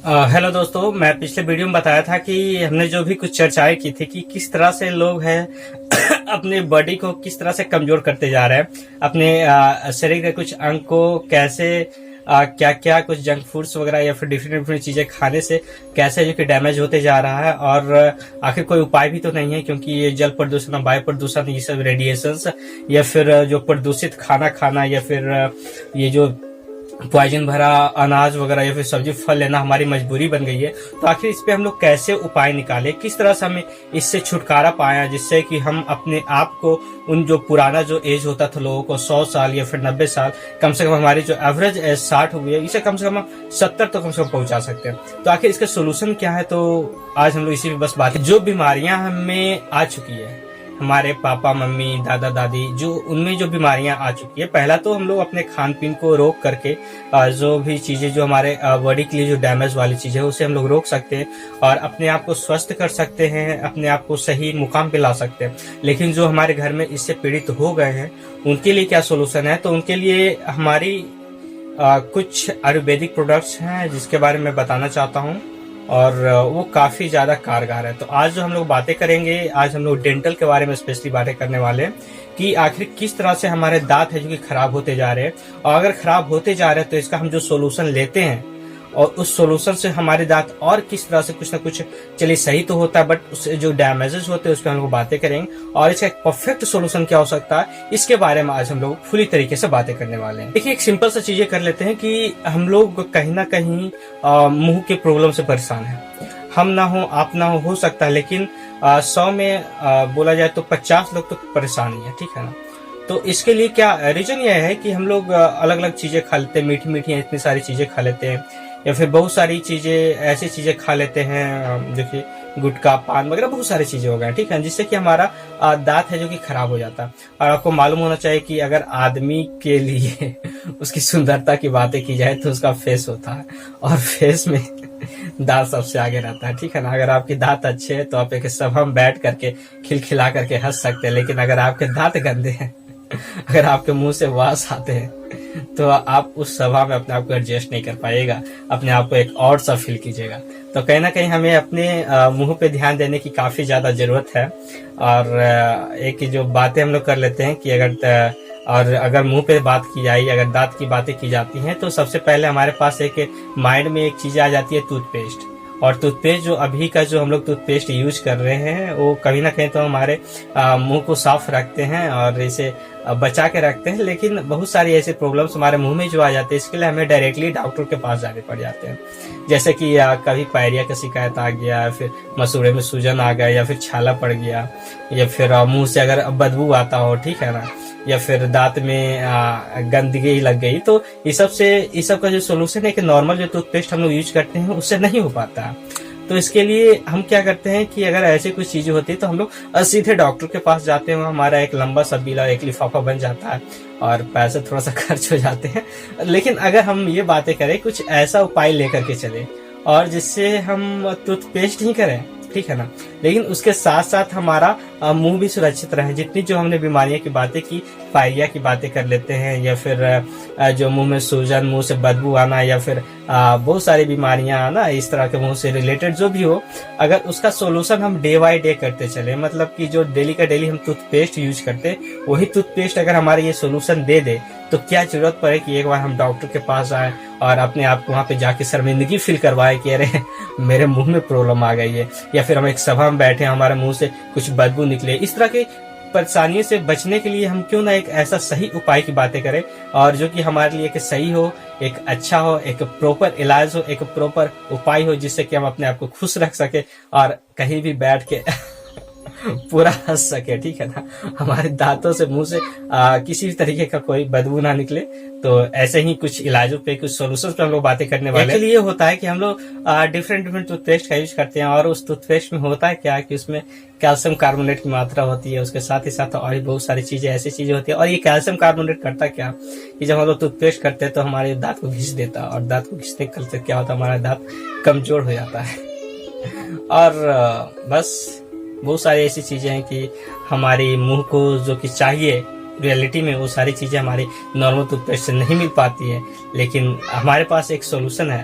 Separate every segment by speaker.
Speaker 1: Hello दोस्तों, मैं पिछले वीडियो में बताया था कि हमने जो भी कुछ चर्चाएं की थी कि किस तरह से लोग हैं अपने बॉडी को किस तरह से कमजोर करते जा रहे हैं, अपने शरीर के कुछ अंग को कैसे क्या क्या कुछ जंक फूड्स वगैरह या फिर डिफरेंट डिफरेंट चीजें खाने से कैसे जो कि डैमेज होते जा रहा है। और आखिर कोई उपाय भी तो नहीं है, क्योंकि ये जल प्रदूषण, वायु प्रदूषण, ये सब रेडिएशंस या फिर जो प्रदूषित खाना खाना या फिर ये जो पॉइजन भरा अनाज वगैरह या फिर सब्जी फल लेना हमारी मजबूरी बन गई है। तो आखिर इस पे हम लोग कैसे उपाय निकालें, किस तरह से हमें इससे छुटकारा पाया, जिससे कि हम अपने आप को उन जो पुराना जो एज होता था लोगों को 100 साल या फिर 90 साल, कम से कम हमारी जो एवरेज एज 60 हुई है, इसे कम से कम 70 तो कम से कम पहुंचा सकते हैं। तो आखिर इसका सोल्यूशन क्या है, तो आज हम लोग इसी पे बस बात, जो बीमारियां हमें आ चुकी है, हमारे पापा मम्मी दादा दादी जो उनमें जो बीमारियां आ चुकी है, पहला तो हम लोग अपने खान पीन को रोक करके जो भी चीजें जो हमारे बॉडी के लिए जो डैमेज वाली चीजें है उसे हम लोग रोक सकते हैं और अपने आप को स्वस्थ कर सकते हैं, अपने आप को सही मुकाम पे ला सकते हैं। लेकिन जो हमारे घर में इससे पीड़ित हो गए हैं उनके लिए क्या सोल्यूशन है, तो उनके लिए हमारी कुछ आयुर्वेदिक प्रोडक्ट्स हैं जिसके बारे में बताना चाहता हूँ और वो काफी ज्यादा कारगर है। तो आज जो हम लोग बातें करेंगे, आज हम लोग डेंटल के बारे में स्पेशली बातें करने वाले हैं कि आखिर किस तरह से हमारे दांत है जो कि खराब होते जा रहे हैं, और अगर खराब होते जा रहे हैं तो इसका हम जो सोल्यूशन लेते हैं और उस सोल्यूशन से हमारे दांत और किस तरह से कुछ ना कुछ चलिए सही तो होता है, बट उससे जो डैमेजेस होते हैं उस पर हम लोग बातें करेंगे और इसका एक परफेक्ट सोल्यूशन क्या हो सकता है, इसके बारे में आज हम लोग फुली तरीके से बातें करने वाले हैं। देखिए, एक सिंपल सा चीजें कर लेते हैं कि हम लोग कहीं ना कहीं मुंह के प्रॉब्लम से परेशान है। हम ना हो, आप ना हो सकता है, लेकिन 100 में बोला जाए तो 50 लोग तो परेशान ही है, ठीक है ना। तो इसके लिए क्या रीजन यह है कि हम लोग अलग अलग चीजें खा लेते हैं, मीठी मीठी इतनी सारी चीजें खा लेते हैं, या फिर बहुत सारी चीजें ऐसी चीजें खा लेते हैं जो कि गुटखा पान वगैरह बहुत सारी चीजें हो गए, ठीक है, जिससे कि हमारा दांत है जो कि खराब हो जाता है। और आपको मालूम होना चाहिए कि अगर आदमी के लिए उसकी सुंदरता की बातें की जाए तो उसका फेस होता है, और फेस में दांत सबसे आगे रहता है, ठीक है ना। अगर आपके दांत अच्छे हैं तो आप एक सभा में बैठ करके खिलखिला करके हंस सकते हैं, लेकिन अगर आपके दांत गंदे हैं, अगर आपके मुंह से वास आते हैं, तो आप उस सभा में अपने आप को एडजस्ट नहीं कर पाएगा, अपने आप को एक और सा फील कीजिएगा। तो कहीं ना कहीं हमें अपने मुंह पे ध्यान देने की काफी ज्यादा जरूरत है। और एक जो बातें हम लोग कर लेते हैं कि अगर मुंह पे बात की जाए, अगर दांत की बातें की जाती हैं, तो सबसे पहले हमारे पास एक माइंड में एक चीज आ जाती है, टूथपेस्ट। और टूथपेस्ट जो अभी का जो हम लोग टूथपेस्ट यूज कर रहे हैं वो कहीं ना कहीं तो हमारे मुंह को साफ रखते हैं और इसे बचा के रखते हैं, लेकिन बहुत सारी ऐसी प्रॉब्लम्स हमारे मुंह में जो आ जाते हैं, इसके लिए हमें डायरेक्टली डॉक्टर के पास जाने पड़ जाते हैं। जैसे कि कभी पायरिया का शिकायत आ गया, या फिर मसूड़े में सूजन आ गया, या फिर छाला पड़ गया, या फिर मुंह से अगर बदबू आता हो, ठीक है ना, या फिर दांत में गंदगी लग गई, तो इस सब का जो सोल्यूशन है कि नॉर्मल जो टूथपेस्ट हम लोग यूज करते हैं उससे नहीं हो पाता। तो इसके लिए हम क्या करते हैं कि अगर ऐसी कुछ चीजें होती है तो हम लोग सीधे डॉक्टर के पास जाते हैं, हमारा एक लंबा सा बिल, एक लिफाफा बन जाता है और पैसे थोड़ा सा खर्च हो जाते हैं। लेकिन अगर हम ये बातें करें, कुछ ऐसा उपाय लेकर के चले और जिससे हम टूथपेस्ट ही करें, ठीक है ना, लेकिन उसके साथ साथ हमारा मुंह भी सुरक्षित रहे। जितनी जो हमने बीमारियों की बातें की, पायरिया की बातें कर लेते हैं, या फिर जो मुंह में सूजन, मुंह से बदबू आना, या फिर बहुत सारी बीमारियां आना इस तरह के मुंह से रिलेटेड जो भी हो, अगर उसका सोल्यूशन हम डे बाय डे करते चले, मतलब कि जो डेली का डेली हम टूथपेस्ट यूज करते, वही टूथपेस्ट अगर हमारे ये सोल्यूशन दे दे, तो क्या जरूरत पड़े कि एक बार हम डॉक्टर के पास जाएं और अपने आप को वहां पे जाके शर्मिंदगी फील करवाए कि अरे मेरे मुंह में प्रॉब्लम आ गई है, या फिर हम एक सभा में बैठे, हमारे मुंह से कुछ बदबू निकले। इस तरह के परेशानियों से बचने के लिए हम क्यों ना एक ऐसा सही उपाय की बातें करें, और जो कि हमारे लिए एक सही हो, एक अच्छा हो, एक प्रॉपर इलाज हो, एक प्रॉपर उपाय हो, जिससे कि हम अपने आप को खुश रख सके और कहीं भी बैठ के पूरा हंस सके, ठीक है ना, हमारे दांतों से, मुंह से किसी भी तरीके का कोई बदबू ना निकले। तो ऐसे ही कुछ इलाजों पे, कुछ सॉल्यूशंस पे हम लोग बातें करने वाले हैं। एक्चुअली ये होता है कि हम लोग डिफरेंट टूथपेस्ट का यूज करते हैं, और उस टूथपेस्ट में होता है क्या कि उसमें कैल्शियम कार्बोनेट की मात्रा होती है, उसके साथ ही साथ और भी बहुत सारी चीजें, ऐसी चीजें होती है। और ये कैल्शियम कार्बोनेट करता क्या कि जब हम लोग टूथपेस्ट करते हैं तो हमारे दांत को घिस देता है, और दांत को घिसने से क्या होता है, हमारा दांत कमजोर हो जाता है। और बस बहुत सारी ऐसी चीजें हैं कि हमारी मुंह को जो कि चाहिए रियलिटी में, वो सारी चीजें हमारी नॉर्मल टूथपेस्ट से नहीं मिल पाती है। लेकिन हमारे पास एक सोल्यूशन है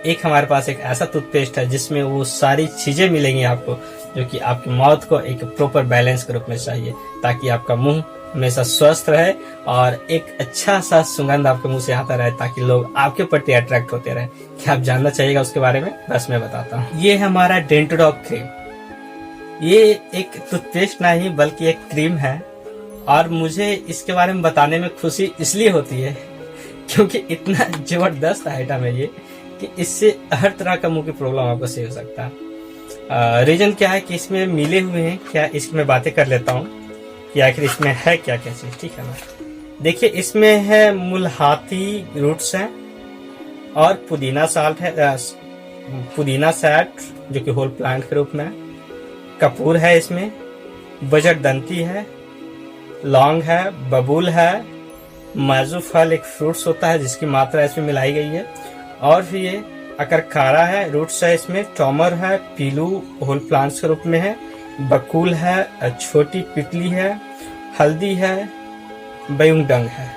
Speaker 1: एक हमारे पास एक ऐसा टूथपेस्ट है जिसमें वो सारी चीजें मिलेंगी आपको जो कि आपकी माउथ को एक प्रॉपर बैलेंस के रूप में चाहिए, ताकि आपका मुंह हमेशा स्वस्थ रहे और एक अच्छा सा सुगंध आपके मुंह से आता रहे, ताकि लोग आपके प्रति अट्रैक्ट होते रहे। क्या आप जानना चाहिएगा उसके बारे में? बस मैं बताता हूँ। ये है हमारा डेंटोडॉग क्रीम। ये एक टूथपेस्ट नहीं बल्कि एक क्रीम है, और मुझे इसके बारे में बताने में खुशी इसलिए होती है क्योंकि इतना जबरदस्त आइटम है ये कि इससे हर तरह का मुंह की प्रॉब्लम आपको सही हो सकता है। रीजन क्या है कि इसमें मिले हुए हैं क्या, इसकी मैं बातें कर लेता हूँ कि आखिर इसमें है क्या क्या चीज, ठीक है ना। देखिए, इसमें है मुलहाती रूट्स हैं और पुदीना साल्ट है, पुदीना सैट जो कि होल प्लांट के रूप में है, कपूर है, इसमें बजरदंती है, लौंग है, बबूल है, माजू फल एक फ्रूट्स होता है जिसकी मात्रा इसमें मिलाई गई है, और फिर ये अकरखारा है, रूट्स है, इसमें टॉमर है, पीलू होल प्लांट्स के रूप में है, बकुल है, छोटी पिपली है, हल्दी है, बयुंगडंग है,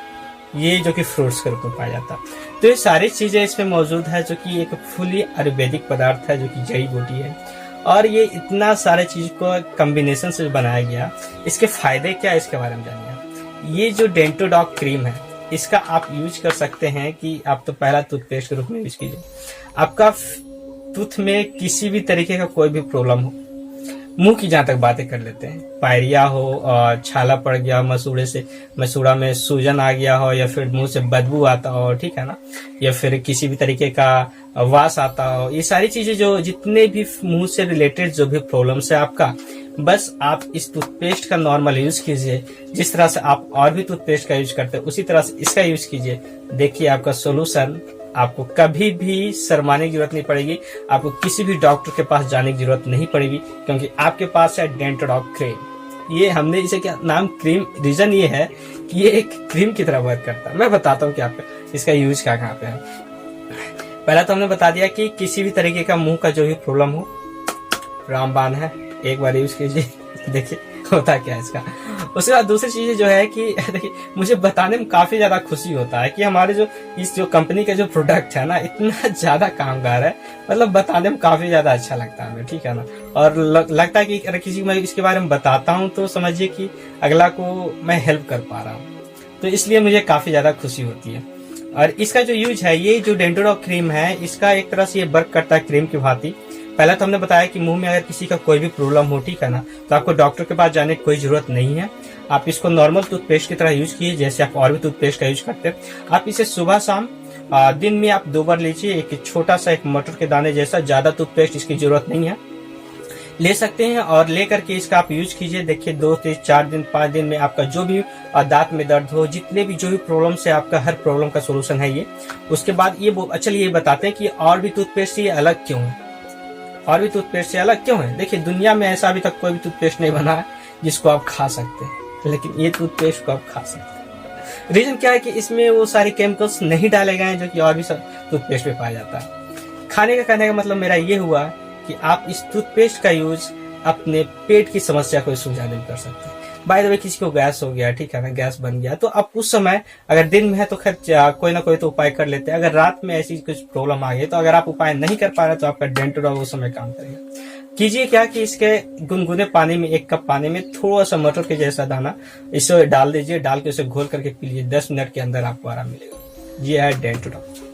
Speaker 1: ये जो कि फ्रूट्स के रूप में पाया जाता है। तो ये सारी चीजें इसमें मौजूद है जो कि एक फुली आयुर्वेदिक पदार्थ है जो कि जड़ी बूटी है, और ये इतना सारे चीज को कॉम्बिनेशन से बनाया गया। इसके फायदे क्या है इसके बारे में जानिए। ये जो डेंटोडॉग क्रीम है इसका आप यूज कर सकते हैं कि आप तो पहला टूथपेस्ट के रूप में यूज कीजिए। आपका टूथ में किसी भी तरीके का कोई भी प्रॉब्लम हो, मुंह की जहां तक बातें कर लेते हैं, पायरिया हो और छाला पड़ गया, मसूड़ा में सूजन आ गया हो, या फिर मुंह से बदबू आता हो, ठीक है ना, या फिर किसी भी तरीके का वास आता हो, ये सारी चीजें जो जितने भी मुंह से रिलेटेड जो भी प्रॉब्लम्स है आपका, बस आप इस टूथपेस्ट का नॉर्मल यूज कीजिए। जिस तरह से आप और भी टूथपेस्ट का यूज करते हैं उसी तरह से इसका यूज कीजिए। देखिए आपका सोल्यूशन, आपको कभी भी शर्माने की जरूरत नहीं पड़ेगी, आपको किसी भी डॉक्टर के पास जाने की जरूरत नहीं पड़ेगी, क्योंकि आपके पास है डेंटोडॉग क्रीम। ये हमने इसे क्या नाम क्रीम, रीजन ये है कि ये एक क्रीम की तरह वर्क करता है। मैं बताता हूँ कि आपका इसका यूज क्या कहाँ पे है। पहला तो हमने बता दिया कि किसी भी तरीके का मुंह का जो भी प्रॉब्लम हो, रामबाण है, एक बार यूज कीजिए, देखिए होता क्या है इसका। उसके बाद दूसरी चीज जो है कि देखिए, मुझे बताने में काफी ज्यादा खुशी होता है कि हमारे जो कंपनी का जो प्रोडक्ट है ना, इतना ज्यादा कामगार है, मतलब बताने में काफी ज्यादा अच्छा लगता है हमें, ठीक है ना। और लगता है कि अगर किसी को मैं इसके बारे में बताता हूँ तो समझिए कि अगला को मैं हेल्प कर पा रहा हूँ, तो इसलिए मुझे काफी ज्यादा खुशी होती है। और इसका जो यूज है, ये जो डेंटोडॉग क्रीम है, इसका एक तरह से ये वर्क करता है क्रीम की भांति। पहला तो हमने बताया कि मुंह में अगर किसी का कोई भी प्रॉब्लम हो, ठीक है ना, तो आपको डॉक्टर के पास जाने की कोई जरूरत नहीं है। आप इसको नॉर्मल टूथपेस्ट की तरह यूज कीजिए, जैसे आप और भी टूथपेस्ट का यूज करते हैं। आप इसे सुबह शाम दिन में आप 2 बार लीजिए। एक छोटा सा एक मटर के दाने जैसा, ज्यादा टूथपेस्ट इसकी जरूरत नहीं है, ले सकते हैं, और लेकर के इसका आप यूज कीजिए। देखिए 2 से 4 दिन 5 दिन में आपका जो भी दांत में दर्द हो, जितने भी जो भी प्रॉब्लम है, आपका हर प्रॉब्लम का सोल्यूशन है ये। उसके बाद ये चलिए ये बताते हैं कि और भी टूथपेस्ट से ये अलग क्यों है, और भी टूथपेस्ट से अलग क्यों है। देखिए दुनिया में ऐसा अभी तक कोई भी टूथपेस्ट नहीं बना है जिसको आप खा सकते हैं, लेकिन ये टूथपेस्ट को आप खा सकते हैं। रीजन क्या है कि इसमें वो सारे केमिकल्स नहीं डाले गए हैं जो कि और भी टूथपेस्ट में पाया जाता है। खाने का कहने का मतलब मेरा ये हुआ कि आप इस टूथपेस्ट का यूज अपने पेट की समस्या को सुलझाने में कर सकते हैं। बाय द वे, किसी को गैस हो गया, ठीक है ना, गैस बन गया, तो आप उस समय अगर दिन में है तो खैर कोई ना कोई तो उपाय कर लेते हैं। अगर रात में ऐसी कुछ प्रॉब्लम आ गई तो अगर आप उपाय नहीं कर पा रहे तो आपका डेंटोडॉग उस समय काम करेगा। कीजिए क्या कि इसके गुनगुने पानी में, 1 कप पानी में थोड़ा सा मटर के जैसा दाना इसे डाल दीजिए, डाल के उसे घोल करके पी लीजिए। 10 मिनट के अंदर आपको आराम मिलेगा। ये है डेंटोडॉग।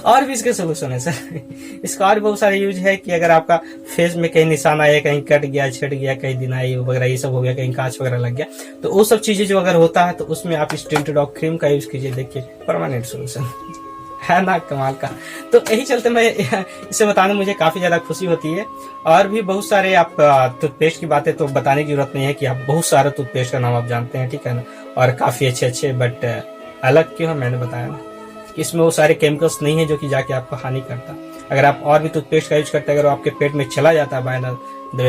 Speaker 1: और भी इसके सोल्यूशन है सर। इसका और बहुत सारे यूज है कि अगर आपका फेस में कहीं निशान आया, कहीं कट गया, छिड़ गया, कहीं दिनाई वगैरह ये सब हो गया, कहीं कांच वगैरह लग गया, तो वो सब चीजें जो अगर होता है तो उसमें आप इस डेंटोडॉग क्रीम का यूज कीजिए। देखिए परमानेंट सोल्यूशन है ना, कमाल का। तो यही चलते मैं इसे बताने में मुझे काफी ज्यादा खुशी होती है। और भी बहुत सारे आप टूथपेस्ट की बातें तो बताने की जरूरत नहीं है कि आप बहुत सारे टूथपेस्ट का नाम आप जानते हैं, ठीक है ना, और काफी अच्छे, बट अलग क्यों है मैंने बताया ना, इसमें वो सारे केमिकल्स नहीं है जो कि जाके आपको हानि करता। अगर आप और भी टूथपेस्ट का यूज करते हैं, अगर आपके पेट में चला जाता है बाय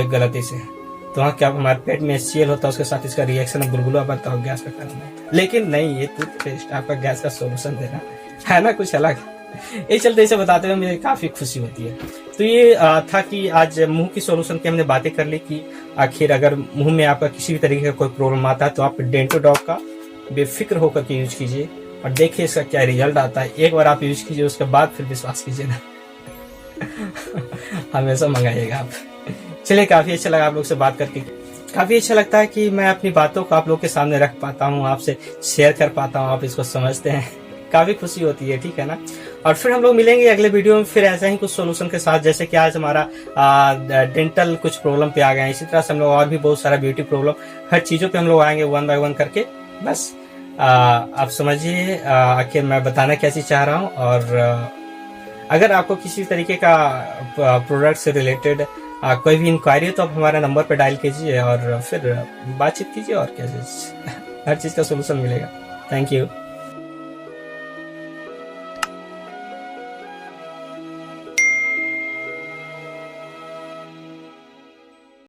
Speaker 1: गलती से, तो वहाँ क्या हमारे पेट में HCl होता है, उसके साथ इसका रिएक्शन बुलबुला बनता है, गैस का कारण है। लेकिन नहीं, ये टूथपेस्ट आपका गैस का सोल्यूशन देना है ना, कुछ अलग। ये चलते इसे बताते हुए मुझे काफी खुशी होती है। तो ये था कि आज मुंह की सोल्यूशन की हमने बातें कर ली कि आखिर अगर मुंह में आपका किसी भी तरीके का कोई प्रॉब्लम आता है तो आप डेंटोडॉग का बेफिक्र होकर के यूज कीजिए। और देखिए इसका क्या रिजल्ट आता है। एक बार आप यूज कीजिए, उसके बाद फिर विश्वास कीजिए ना। हमेशा मंगाइएगा आप। चलिए, काफी अच्छा लगा आप लोग से बात करके। काफी अच्छा लगता है कि मैं अपनी बातों को आप लोग के सामने रख पाता हूँ, आपसे शेयर कर पाता हूँ, आप इसको समझते हैं, काफी खुशी होती है, ठीक है ना। और फिर हम लोग मिलेंगे अगले वीडियो में फिर ऐसा ही कुछ सोल्यूशन के साथ, जैसे कि आज हमारा डेंटल कुछ प्रॉब्लम पे आ गए हैं, इसी तरह से हम लोग और भी बहुत सारा ब्यूटी प्रॉब्लम, हर चीजों पे हम लोग आएंगे वन बाय वन करके। बस आप समझिए आखिर मैं बताना क्या चीज चाह रहा हूँ। और अगर आपको किसी तरीके का प्रोडक्ट से रिलेटेड कोई भी इंक्वायरी हो तो आप हमारे नंबर पर डायल कीजिए और फिर बातचीत कीजिए, और क्या चीज हर चीज का सोल्यूशन मिलेगा। Thank you.